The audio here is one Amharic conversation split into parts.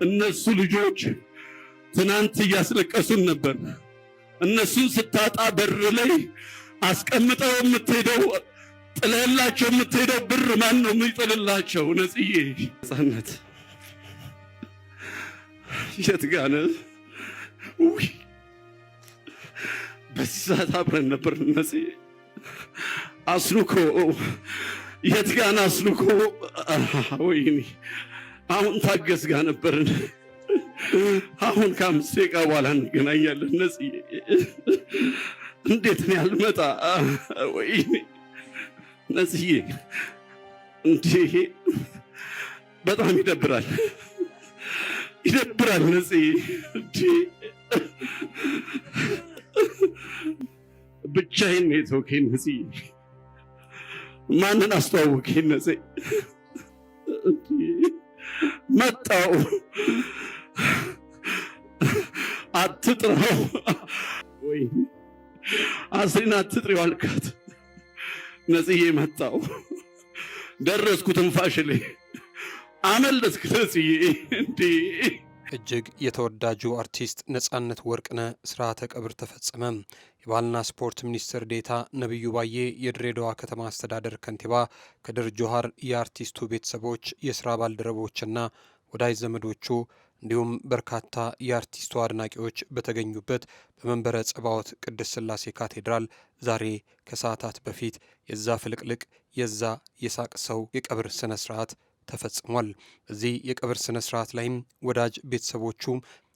እነሱ ልጆች ትናንት እያስለቀሱን ነበር። እነሱን ስታጣ በር ላይ አስቀምጠው የምትሄደው ጥለላቸው የምትሄደው ብር ማን ነው የሚጥልላቸው? ነጽዬ ነጻነት የት ጋር ነህ? በዚህ ሰዓት አብረን ነበር። ነጽዬ አስሉኮ የት ጋር ነህ? አስሉኮ ወይኔ አሁን ታገስ ጋር ነበርን። አሁን ከ5 ደቂቃ በኋላ እንገናኛለን። ነጽዬ እንዴት ነው ያልመጣ? ወይኔ ነጽዬ እንዴ በጣም ይደብራል፣ ይደብራል። ነጽዬ እንዴ ብቻዬን ነው የተውከኝ። ነጽዬ ማንን አስተዋወከኝ? ነጽዬ መጣው አትጥራው። ወይኔ አስሪን አትጥሪው አልካት። ነጽዬ መጣው ደረስኩ ትንፋሽ ላይ አመለጥክ። ነጽዬ እንዴ እጅግ የተወዳጁ አርቲስት ነጻነት ወርቅነህ ስርዓተ ቀብር ተፈጸመ። የባህልና ስፖርት ሚኒስትር ዴኤታ ነብዩ ባዬ፣ የድሬዳዋ ከተማ አስተዳደር ከንቲባ ከድር ጁሃር፣ የአርቲስቱ ቤተሰቦች፣ የስራ ባልደረቦችና ወዳጅ ዘመዶቹ እንዲሁም በርካታ የአርቲስቱ አድናቂዎች በተገኙበት በመንበረ ጸባዖት ቅድስት ሥላሴ ካቴድራል ዛሬ ከሰዓታት በፊት የዛ ፍልቅልቅ የዛ የሳቅ ሰው የቀብር ስነ ስርዓት ተፈጽሟል። በዚህ የቀብር ስነ ስርዓት ላይም ወዳጅ ቤተሰቦቹ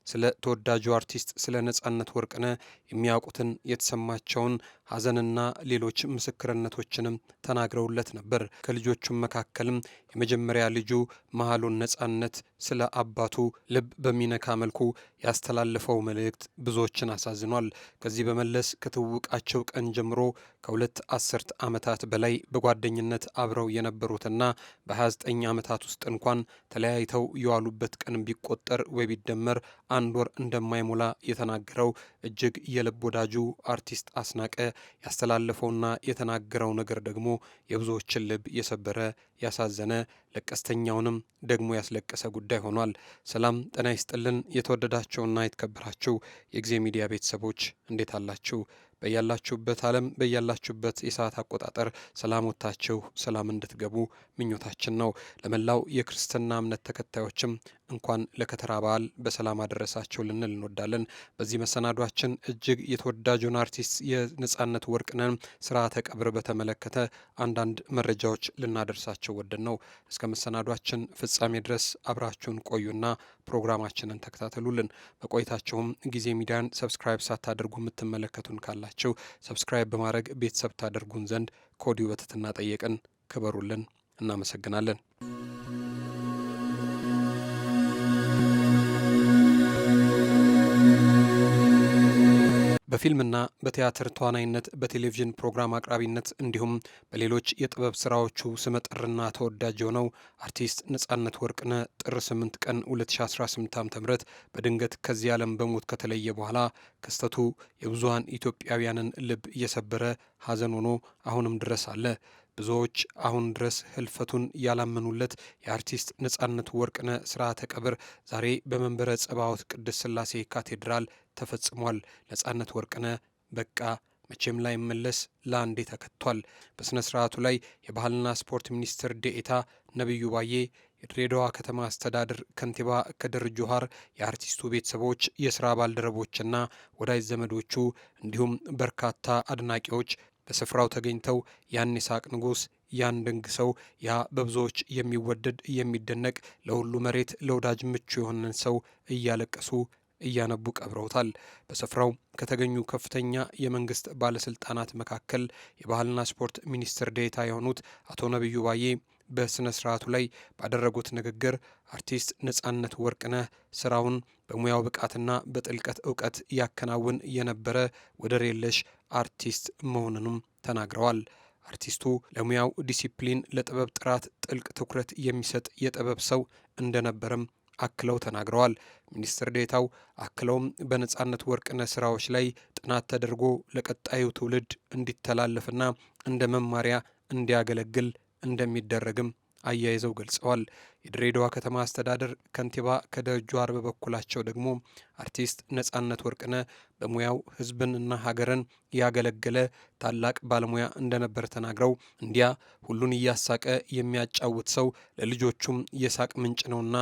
ስለ ተወዳጁ አርቲስት ስለ ነጻነት ወርቅነህ የሚያውቁትን የተሰማቸውን ሐዘንና ሌሎች ምስክርነቶችንም ተናግረውለት ነበር። ከልጆቹም መካከልም የመጀመሪያ ልጁ መሃሉን ነጻነት ስለ አባቱ ልብ በሚነካ መልኩ ያስተላለፈው መልእክት ብዙዎችን አሳዝኗል። ከዚህ በመለስ ከትውውቃቸው ቀን ጀምሮ ከ2 አስርት ዓመታት በላይ በጓደኝነት አብረው የነበሩትና በ29 ዓመታት ውስጥ እንኳን ተለያይተው የዋሉበት ቀን ቢቆጠር ወይ ቢደመር 1 ወር እንደማይሞላ የተናገረው እጅግ የልብ ወዳጁ አርቲስት አስናቀ ያስተላለፈውና የተናገረው ነገር ደግሞ የብዙዎችን ልብ የሰበረ ያሳዘነ ለቀስተኛውንም ደግሞ ያስለቀሰ ጉዳይ ሆኗል። ሰላም ጤና ይስጥልን። የተወደዳችሁና የተከበራችሁ የጊዜ ሚዲያ ቤተሰቦች እንዴት አላችሁ? በያላችሁበት ዓለም በያላችሁበት የሰዓት አቆጣጠር ሰላም ወታችሁ ሰላም እንድትገቡ ምኞታችን ነው። ለመላው የክርስትና እምነት ተከታዮችም እንኳን ለከተራ በዓል በሰላም አደረሳችሁ ልንል እንወዳለን። በዚህ መሰናዷችን እጅግ የተወዳጁን አርቲስት የነጻነት ወርቅነህን ስርዓተ ቀብር በተመለከተ አንዳንድ መረጃዎች ልናደርሳቸው ወደን ነው። እስከ መሰናዷችን ፍጻሜ ድረስ አብራችሁን ቆዩና ፕሮግራማችንን ተከታተሉልን። በቆይታችሁም ጊዜ ሚዲያን ሰብስክራይብ ሳታደርጉ የምትመለከቱን ካላችሁ ሰብስክራይብ በማድረግ ቤተሰብ ታደርጉን ዘንድ ከወዲሁ በትህትና ጠየቅን። ክበሩልን። እናመሰግናለን። በፊልምና በቲያትር ተዋናይነት በቴሌቪዥን ፕሮግራም አቅራቢነት እንዲሁም በሌሎች የጥበብ ስራዎቹ ስመጥርና ተወዳጅ የሆነው አርቲስት ነጻነት ወርቅነህ ጥር 8 ቀን 2018 ዓ.ም በድንገት ከዚህ ዓለም በሞት ከተለየ በኋላ ክስተቱ የብዙሃን ኢትዮጵያውያንን ልብ እየሰበረ ሐዘን ሆኖ አሁንም ድረስ አለ። ብዙዎች አሁን ድረስ ህልፈቱን ያላመኑለት የአርቲስት ነጻነት ወርቅነህ ስርዓተ ቀብር ዛሬ በመንበረ ጸባዖት ቅድስት ሥላሴ ካቴድራል ተፈጽሟል። ነጻነት ወርቅነህ በቃ መቼም ላይ መለስ ለአንዴ ተከቷል። በሥነ ሥርዓቱ ላይ የባህልና ስፖርት ሚኒስትር ዴኤታ ነብዩ ባዬ፣ የድሬዳዋ ከተማ አስተዳደር ከንቲባ ከድር ጁሃር፣ የአርቲስቱ ቤተሰቦች፣ የሥራ ባልደረቦችና ወዳጅ ዘመዶቹ እንዲሁም በርካታ አድናቂዎች በስፍራው ተገኝተው ያን የሳቅ ንጉሥ ያን ድንቅ ሰው ያ በብዙዎች የሚወደድ የሚደነቅ ለሁሉ መሬት ለወዳጅ ምቹ የሆነን ሰው እያለቀሱ እያነቡ ቀብረውታል። በስፍራው ከተገኙ ከፍተኛ የመንግስት ባለስልጣናት መካከል የባህልና ስፖርት ሚኒስትር ዴኤታ የሆኑት አቶ ነብዩ ባዬ በስነ ስርዓቱ ላይ ባደረጉት ንግግር አርቲስት ነጻነት ወርቅነህ ስራውን በሙያው ብቃትና በጥልቀት እውቀት ያከናውን የነበረ ወደር የለሽ አርቲስት መሆኑንም ተናግረዋል። አርቲስቱ ለሙያው ዲሲፕሊን፣ ለጥበብ ጥራት ጥልቅ ትኩረት የሚሰጥ የጥበብ ሰው እንደነበረም አክለው ተናግረዋል። ሚኒስትር ዴኤታው አክለውም በነጻነት ወርቅነህ ስራዎች ላይ ጥናት ተደርጎ ለቀጣዩ ትውልድ እንዲተላለፍና እንደ መማሪያ እንዲያገለግል እንደሚደረግም አያይዘው ገልጸዋል። የድሬዳዋ ከተማ አስተዳደር ከንቲባ ከድር ጁሃር በበኩላቸው ደግሞ አርቲስት ነጻነት ወርቅነህ በሙያው ሕዝብንና ሀገርን ያገለገለ ታላቅ ባለሙያ እንደነበር ተናግረው እንዲያ ሁሉን እያሳቀ የሚያጫውት ሰው ለልጆቹም የሳቅ ምንጭ ነውና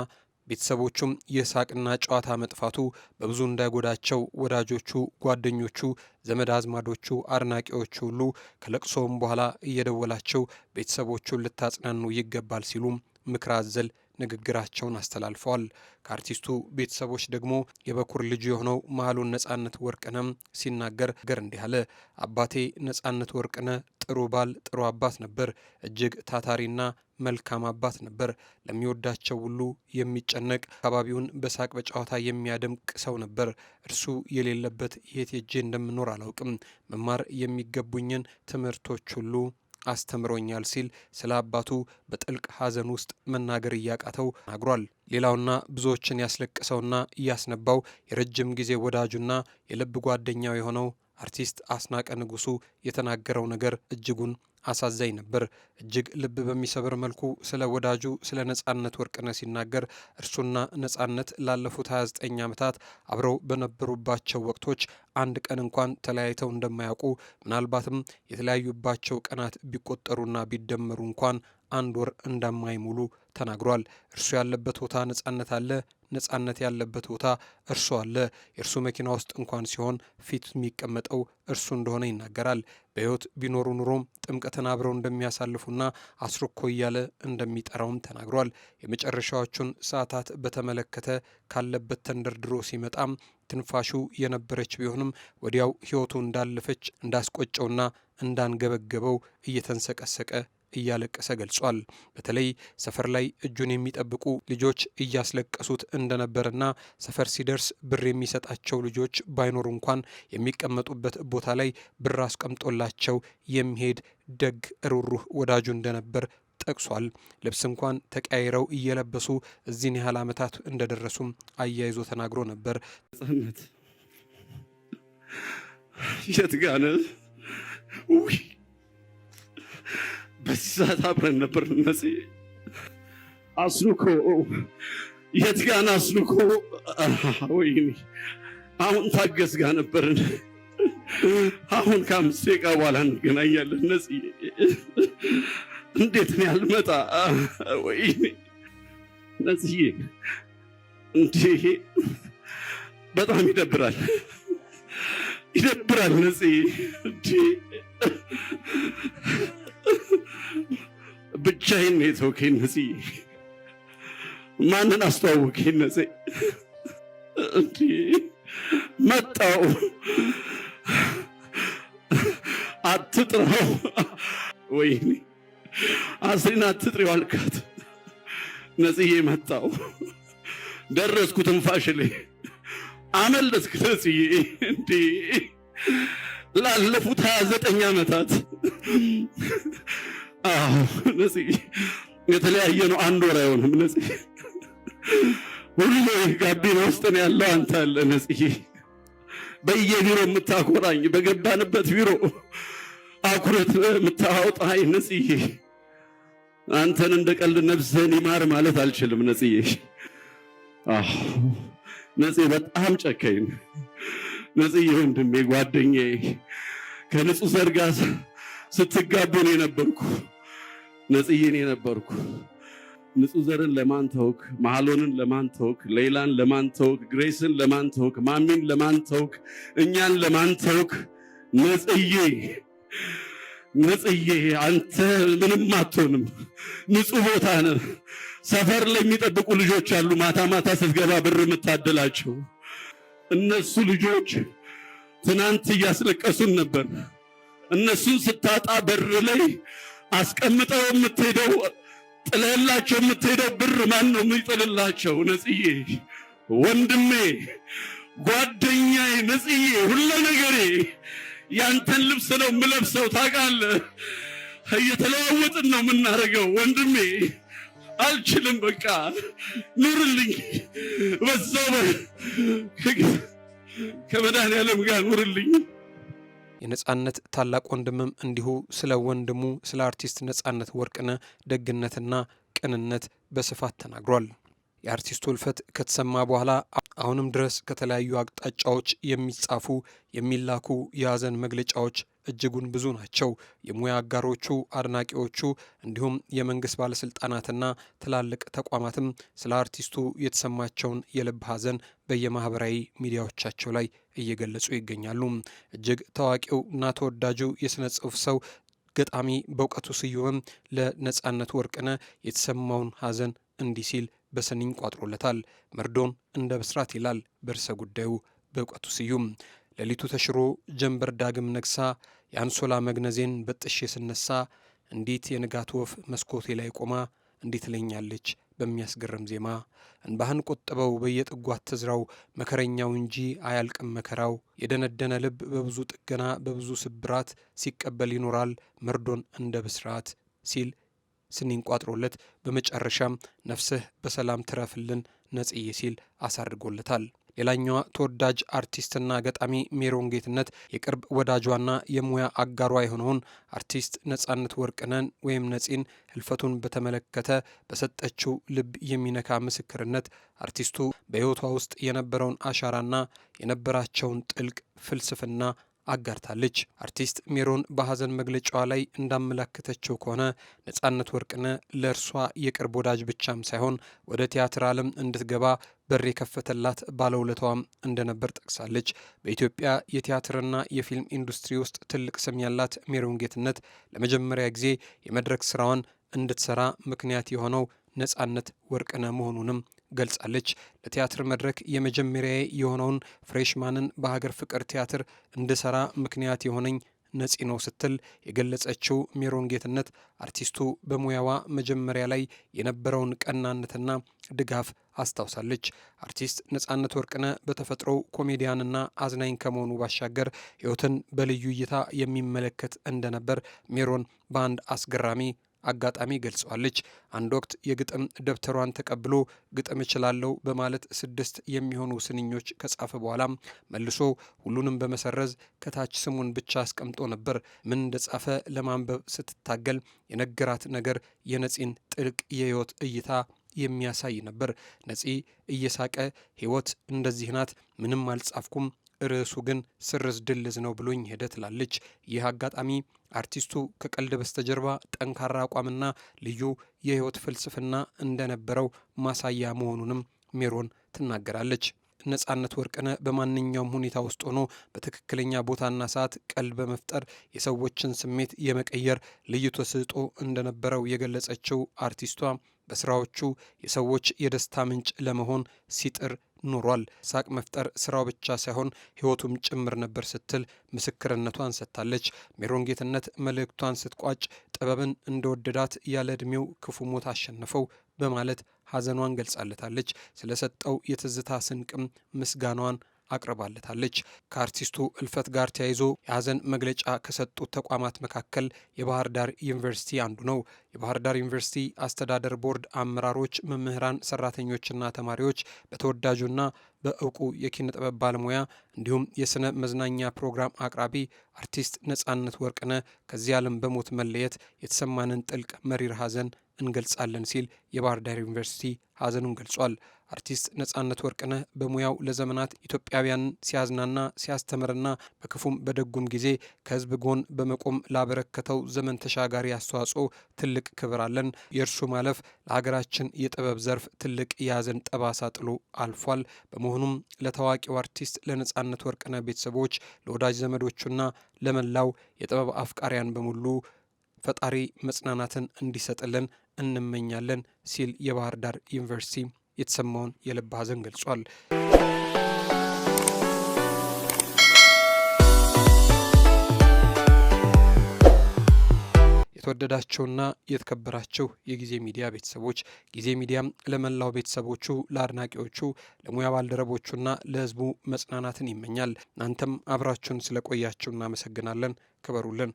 ቤተሰቦቹም የሳቅና ጨዋታ መጥፋቱ በብዙ እንዳይጎዳቸው ወዳጆቹ፣ ጓደኞቹ፣ ዘመድ አዝማዶቹ፣ አድናቂዎቹ ሁሉ ከለቅሶም በኋላ እየደወላቸው ቤተሰቦቹን ልታጽናኑ ይገባል ሲሉ ምክር አዘል ንግግራቸውን አስተላልፈዋል። ከአርቲስቱ ቤተሰቦች ደግሞ የበኩር ልጅ የሆነው መሀሉን ነጻነት ወርቅነህ ሲናገር እንዲህ አለ። አባቴ ነጻነት ወርቅነህ ጥሩ ባል፣ ጥሩ አባት ነበር። እጅግ ታታሪና መልካም አባት ነበር። ለሚወዳቸው ሁሉ የሚጨነቅ፣ አካባቢውን በሳቅ በጨዋታ የሚያደምቅ ሰው ነበር። እርሱ የሌለበት የት ሄጄ እንደምኖር አላውቅም። መማር የሚገቡኝን ትምህርቶች ሁሉ አስተምሮኛል ሲል ስለ አባቱ በጥልቅ ሐዘን ውስጥ መናገር እያቃተው ተናግሯል። ሌላውና ብዙዎችን ያስለቅሰውና እያስነባው የረጅም ጊዜ ወዳጁና የልብ ጓደኛው የሆነው አርቲስት አስናቀ ንጉሱ የተናገረው ነገር እጅጉን አሳዛኝ ነበር። እጅግ ልብ በሚሰብር መልኩ ስለ ወዳጁ ስለ ነጻነት ወርቅነህ ሲናገር እርሱና ነጻነት ላለፉት 29 ዓመታት አብረው በነበሩባቸው ወቅቶች አንድ ቀን እንኳን ተለያይተው እንደማያውቁ፣ ምናልባትም የተለያዩባቸው ቀናት ቢቆጠሩና ቢደመሩ እንኳን አንድ ወር እንደማይሙሉ ተናግሯል። እርሱ ያለበት ቦታ ነጻነት አለ፣ ነጻነት ያለበት ቦታ እርሱ አለ። የእርሱ መኪና ውስጥ እንኳን ሲሆን ፊት የሚቀመጠው እርሱ እንደሆነ ይናገራል። በሕይወት ቢኖሩ ኑሮም ጥምቀትን አብረው እንደሚያሳልፉና አስሮኮ እያለ እንደሚጠራውም ተናግሯል። የመጨረሻዎቹን ሰዓታት በተመለከተ ካለበት ተንደርድሮ ሲመጣም ትንፋሹ የነበረች ቢሆንም ወዲያው ሕይወቱ እንዳለፈች እንዳስቆጨውና እንዳንገበገበው እየተንሰቀሰቀ እያለቀሰ ገልጿል። በተለይ ሰፈር ላይ እጁን የሚጠብቁ ልጆች እያስለቀሱት እንደነበርና ሰፈር ሲደርስ ብር የሚሰጣቸው ልጆች ባይኖሩ እንኳን የሚቀመጡበት ቦታ ላይ ብር አስቀምጦላቸው የሚሄድ ደግ ሩህሩህ ወዳጁ እንደነበር ጠቅሷል። ልብስ እንኳን ተቀያይረው እየለበሱ እዚህን ያህል ዓመታት እንደደረሱም አያይዞ ተናግሮ ነበር። ነጻነት የት ጋ ነህ? በዚህ ሰዓት አብረን ነበር። እነዚህ አስሉኮ የት ጋ ነህ? አስሉኮ ወይኔ አሁን ታገስ ጋር ነበርን። አሁን ከ5 ደቂቃ በኋላ እንገናኛለን። እነዚህ እንዴት ነው ያልመጣ? ወይኔ እነዚህ እንዴ በጣም ይደብራል፣ ይደብራል። እነዚህ እንዴ ብቻዬን ነው የተውከኝ። እነዚህ ማንን አስተዋወቀኝ? እነዚህ እንዴ መጣው አትጥራው። ወይኔ አስሪን አትጥሪው አልካት። ነጽዬ መጣው ደረስኩ ትንፋሽ ላይ አመለጥክ። ነጽዬ እንዴ ላለፉት 29 ዓመታት አዎ ነጽዬ የተለያየ ነው። አንድ ወር አይሆንም። ነጽዬ ሁሉ ጋቢና ውስጥ ነው ያለው። አንተ አለ ነጽዬ በየቢሮ የምታኮራኝ፣ በገባንበት ቢሮ አኩረት የምታወጣኝ ነጽዬ አንተን እንደ ቀልድ ነፍስህን ይማር ማለት አልችልም። ነጽዬ አዎ ነጽዬ በጣም ጨካኝ ነጽዬ ወንድሜ ጓደኛዬ ከንጹህ ዘር ጋር ስትጋቡ ነው የነበርኩ። ነጽዬ ነው የነበርኩ። ንጹህ ዘርን ለማን ተውክ? መሐሎንን ለማን ተውክ? ሌላን ለማን ተውክ? ግሬስን ለማን ተውክ? ማሚን ለማን ተውክ? እኛን ለማን ተውክ? ነጽዬ ነጽዬ አንተ ምንም አትሆንም። ንጹህ ቦታ ነህ። ሰፈር ላይ የሚጠብቁ ልጆች አሉ። ማታ ማታ ስትገባ ብር የምታደላቸው እነሱ ልጆች ትናንት እያስለቀሱን ነበር። እነሱን ስታጣ በር ላይ አስቀምጠው የምትሄደው ጥለላቸው የምትሄደው ብር ማን ነው የሚጥልላቸው? ነጽዬ ወንድሜ ጓደኛዬ ነጽዬ ሁሉ ነገሬ ያንተን ልብስ ነው የምለብሰው። ታውቃለህ፣ እየተለዋወጥን ነው የምናደርገው። ወንድሜ አልችልም፣ በቃ ኑርልኝ፣ በዛው ከመድኃኒዓለም ጋር ኑርልኝ። የነጻነት ታላቅ ወንድምም እንዲሁ ስለ ወንድሙ ስለ አርቲስት ነጻነት ወርቅነህ ደግነትና ቅንነት በስፋት ተናግሯል። የአርቲስቱ ሕልፈት ከተሰማ በኋላ አሁንም ድረስ ከተለያዩ አቅጣጫዎች የሚጻፉ የሚላኩ የሀዘን መግለጫዎች እጅጉን ብዙ ናቸው። የሙያ አጋሮቹ፣ አድናቂዎቹ እንዲሁም የመንግስት ባለስልጣናትና ትላልቅ ተቋማትም ስለ አርቲስቱ የተሰማቸውን የልብ ሀዘን በየማህበራዊ ሚዲያዎቻቸው ላይ እየገለጹ ይገኛሉ። እጅግ ታዋቂው እና ተወዳጁ የሥነ ጽሑፍ ሰው ገጣሚ በእውቀቱ ስዩምም ለነጻነት ወርቅነህ የተሰማውን ሀዘን እንዲህ ሲል በስንኝ ቋጥሮለታል። መርዶን እንደ ብስራት ይላል በርዕሰ ጉዳዩ በእውቀቱ ስዩም። ሌሊቱ ተሽሮ ጀንበር ዳግም ነግሳ የአንሶላ መግነዜን በጥሼ ስነሳ እንዴት የንጋት ወፍ መስኮቴ ላይ ቆማ እንዴት ትለኛለች በሚያስገርም ዜማ። እንባህን ቆጥበው በየጥጓት ትዝራው መከረኛው እንጂ አያልቅም መከራው። የደነደነ ልብ በብዙ ጥገና በብዙ ስብራት ሲቀበል ይኖራል መርዶን እንደ ብስራት ሲል ስንኝ ቋጥሮለት በመጨረሻም ነፍስህ በሰላም ትረፍልን ነጽዬ ሲል አሳርጎለታል። ሌላኛዋ ተወዳጅ አርቲስትና ገጣሚ ሜሮን ጌትነት የቅርብ ወዳጇና የሙያ አጋሯ የሆነውን አርቲስት ነጻነት ወርቅነህን ወይም ነጺን ሕልፈቱን በተመለከተ በሰጠችው ልብ የሚነካ ምስክርነት አርቲስቱ በሕይወቷ ውስጥ የነበረውን አሻራና የነበራቸውን ጥልቅ ፍልስፍና አጋርታለች። አርቲስት ሜሮን በሀዘን መግለጫዋ ላይ እንዳመላከተችው ከሆነ ነጻነት ወርቅነህ ለእርሷ የቅርብ ወዳጅ ብቻም ሳይሆን ወደ ቲያትር ዓለም እንድትገባ በር የከፈተላት ባለውለታዋም እንደነበር ጠቅሳለች። በኢትዮጵያ የቲያትርና የፊልም ኢንዱስትሪ ውስጥ ትልቅ ስም ያላት ሜሮን ጌትነት ለመጀመሪያ ጊዜ የመድረክ ስራዋን እንድትሰራ ምክንያት የሆነው ነጻነት ወርቅነህ መሆኑንም ገልጻለች። ለቲያትር መድረክ የመጀመሪያ የሆነውን ፍሬሽማንን በሀገር ፍቅር ቲያትር እንድሰራ ምክንያት የሆነኝ ነጺ ነው ስትል የገለጸችው ሜሮን ጌትነት አርቲስቱ በሙያዋ መጀመሪያ ላይ የነበረውን ቀናነትና ድጋፍ አስታውሳለች። አርቲስት ነጻነት ወርቅነህ በተፈጥሮ ኮሜዲያንና አዝናኝ ከመሆኑ ባሻገር ሕይወትን በልዩ እይታ የሚመለከት እንደነበር ሜሮን በአንድ አስገራሚ አጋጣሚ ገልጸዋለች። አንድ ወቅት የግጥም ደብተሯን ተቀብሎ ግጥም እችላለሁ በማለት 6 የሚሆኑ ስንኞች ከጻፈ በኋላም መልሶ ሁሉንም በመሰረዝ ከታች ስሙን ብቻ አስቀምጦ ነበር። ምን እንደጻፈ ለማንበብ ስትታገል የነገራት ነገር የነጺን ጥልቅ የህይወት እይታ የሚያሳይ ነበር። ነጺ እየሳቀ ህይወት እንደዚህ ናት፣ ምንም አልጻፍኩም፣ ርዕሱ ግን ስርዝ ድልዝ ነው ብሎኝ ሄደ ትላለች። ይህ አጋጣሚ አርቲስቱ ከቀልድ በስተጀርባ ጠንካራ አቋምና ልዩ የህይወት ፍልስፍና እንደነበረው ማሳያ መሆኑንም ሜሮን ትናገራለች። ነጻነት ወርቅነህ በማንኛውም ሁኔታ ውስጥ ሆኖ በትክክለኛ ቦታና ሰዓት ቀልድ በመፍጠር የሰዎችን ስሜት የመቀየር ልዩ ተሰጥኦ እንደነበረው የገለጸችው አርቲስቷ በስራዎቹ የሰዎች የደስታ ምንጭ ለመሆን ሲጥር ኖሯል። ሳቅ መፍጠር ስራው ብቻ ሳይሆን ህይወቱም ጭምር ነበር ስትል ምስክርነቷን ሰጥታለች። ሜሮን ጌትነት መልእክቷን ስትቋጭ ጥበብን እንደወደዳት ያለ ዕድሜው ክፉ ሞት አሸነፈው በማለት ሀዘኗን ገልጻለታለች። ስለሰጠው የትዝታ ስንቅም ምስጋናዋን አቅርባለታለች። ከአርቲስቱ እልፈት ጋር ተያይዞ የሀዘን መግለጫ ከሰጡት ተቋማት መካከል የባህር ዳር ዩኒቨርሲቲ አንዱ ነው። የባህር ዳር ዩኒቨርሲቲ አስተዳደር ቦርድ አመራሮች፣ መምህራን፣ ሰራተኞችና ተማሪዎች በተወዳጁና በእውቁ የኪነ ጥበብ ባለሙያ እንዲሁም የስነ መዝናኛ ፕሮግራም አቅራቢ አርቲስት ነጻነት ወርቅነህ ከዚህ ዓለም በሞት መለየት የተሰማንን ጥልቅ መሪር ሀዘን እንገልጻለን ሲል የባህር ዳር ዩኒቨርሲቲ ሀዘኑን ገልጿል። አርቲስት ነጻነት ወርቅነህ በሙያው ለዘመናት ኢትዮጵያውያንን ሲያዝናና ሲያስተምርና በክፉም በደጉም ጊዜ ከህዝብ ጎን በመቆም ላበረከተው ዘመን ተሻጋሪ አስተዋጽኦ ትልቅ ክብር አለን። የእርሱ ማለፍ ለሀገራችን የጥበብ ዘርፍ ትልቅ የሀዘን ጠባሳ ጥሎ አልፏል። በመሆኑም ለታዋቂው አርቲስት ለነጻነት ወርቅነህ ቤተሰቦች፣ ለወዳጅ ዘመዶቹና ለመላው የጥበብ አፍቃሪያን በሙሉ ፈጣሪ መጽናናትን እንዲሰጥልን እንመኛለን ሲል የባህር ዳር ዩኒቨርሲቲ የተሰማውን የልብ ሀዘን ገልጿል። የተወደዳቸውና የተከበራቸው የጊዜ ሚዲያ ቤተሰቦች ጊዜ ሚዲያም ለመላው ቤተሰቦቹ፣ ለአድናቂዎቹ፣ ለሙያ ባልደረቦቹና ለህዝቡ መጽናናትን ይመኛል። እናንተም አብራችሁን ስለቆያችሁ እናመሰግናለን። ክበሩልን።